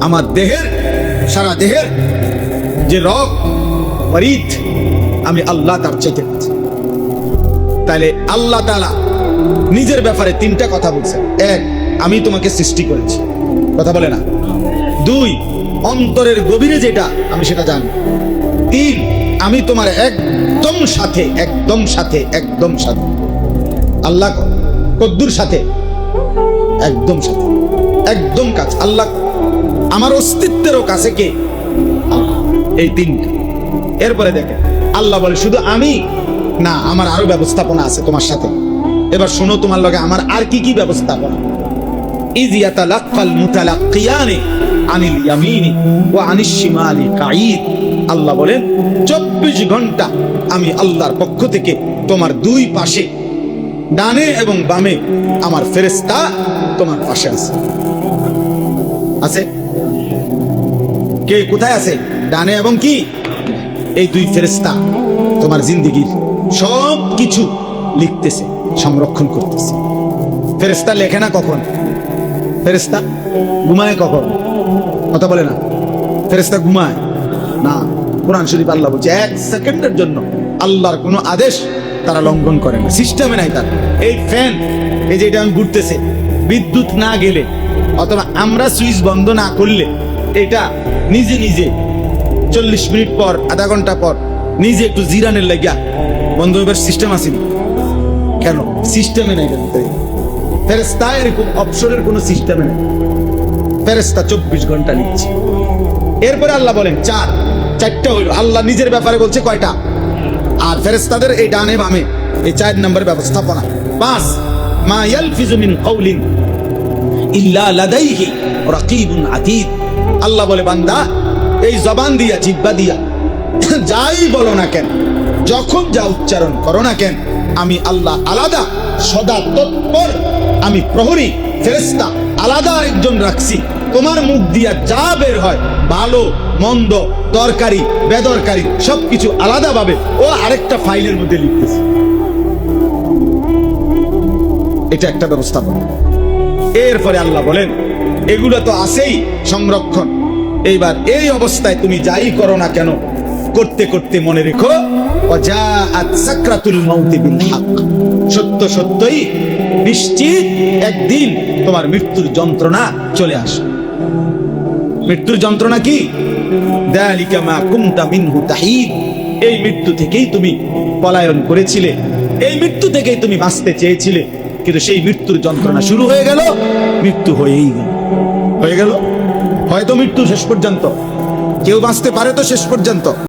আমার দেহের, সারা দেহের যে রগ ফরিদ, আমি আল্লাহ তার চাইতে কাছে। তাহলে আল্লাহ তাআলা নিজের ব্যাপারে তিনটা কথা বলছেন। এক, আমি তোমাকে সৃষ্টি করেছি, কথা বলে না। দুই, অন্তরের গভীরে যেটা আমি সেটা জানি। তিন, আমি তোমার একদম সাথে, একদম সাথে, একদম সাথে। আল্লাহ কদ্দুর সাথে, একদম সাথে, একদম কাছে। আল্লাহ আমার অস্তিত্বেরও কাছে কে? এই তিনটা। এরপরে দেখেন আল্লাহ বলে শুধু আমি না, আমার আরো ব্যবস্থাপনা আছে তোমার সাথে। এবার শোনো তোমার লগে আমার আর কি কি ব্যবস্থাপনা। ইয ইয়াতালাক্কাল মুতালাক্কিয়ানি আনিল ইয়ামিনি ওয়া আনিশ শিমালি কাঈদ। আল্লাহ বলেন 24 ঘন্টা আমি আল্লাহর পক্ষ থেকে তোমার দুই পাশে, ডানে এবং বামে আমার ফেরেশতা তোমার পাশে আছে। আছে কে? কোথায় আছে? ডানে এবং কি? এই দুই ফেরেশতা তোমার জিন্দেগীর সব কিছু লিখতেছে, সংরক্ষণ করতেছে। ফেরেশতা লেখে না কখন? ফেরেশতা ঘুমায় কখন? কথা বলে না। ফেরেশতা ঘুমায় না। কোরআন শরীফ আল্লাহ বলছে 1 সেকেন্ডের জন্য আল্লাহর কোনো আদেশ তারা লঙ্ঘন করে না। সিস্টেমে নাই তার। এই ফ্যান, এই যে এটা ঘুরতেছে, বিদ্যুৎ না গেলে অথবা আমরা সুইচ বন্ধ না করলে এটা নিজে নিজে 40 মিনিট পর, আধা ঘন্টা পর নিজে একটু জিরানের লাগিয়া বন্ধ হইবার সিস্টেম আসেনি। কেন? সিস্টেমে নাই। ফেরেশতা এরকম অপশনের কোনো সিস্টেমে নেই। ফেরেশতা 24 ঘন্টা লিখছে। এরপরে আল্লাহ বলেন চারটা হইল। আল্লাহ নিজের ব্যাপারে বলছে কয়টা? আর ফেরেশতাদের এই ডানে বামে এই 4 নম্বর ব্যবস্থাপনা। 5, মা ইয়ালফিজু মিন কাউলিন ইল্লা লাদাইহি রাকিবুন আতীদ। আল্লাহ বলে বান্দা এই জবান দিয়া, জিহ্বা দিয়া যাই বলো না কেন, যখন যা উচ্চারণ করো না কেন, আমি আল্লাহ আলাদা সদা তৎপর, আমি প্রহরী ফেরেশতা আলাদা একজন রাখছি। তোমার মুখ দিয়া যা বের হয়, ভালো মন্দ, দরকারি বেদরকারি, সবকিছু আলাদা ভাবে ও আরেকটা ফাইলের মধ্যে লিখতেছে। এটা একটা ব্যবস্থাপনা। এরপরে আল্লাহ বলেন এগুলো তো আছেই সংরক্ষণ। এইবার এই অবস্থায় তুমি যাই করো না কেন, করতে করতে মনে রেখো ওয়াজাআত সাকরাতুল মাউতি বিল হক। সত্য সত্যই নিশ্চিত একদিন তোমার মৃত্যুর যন্ত্রণা চলে আসে। মৃত্যুর যন্ত্রণা কি? যালিকা মা কুনতা মিনহু তাহিদ। এই মৃত্যু থেকেই তুমি পলায়ন করেছিলে, এই মৃত্যু থেকেই তুমি বাঁচতে চেয়েছিলে, কিন্তু সেই মৃত্যুর যন্ত্রণা শুরু হয়ে গেল, মৃত্যু হয়েই গেল। হয়ে গেল হয়তো মৃত্যু শেষ পর্যন্ত, কেউ বাঁচতে পারে তো শেষ পর্যন্ত।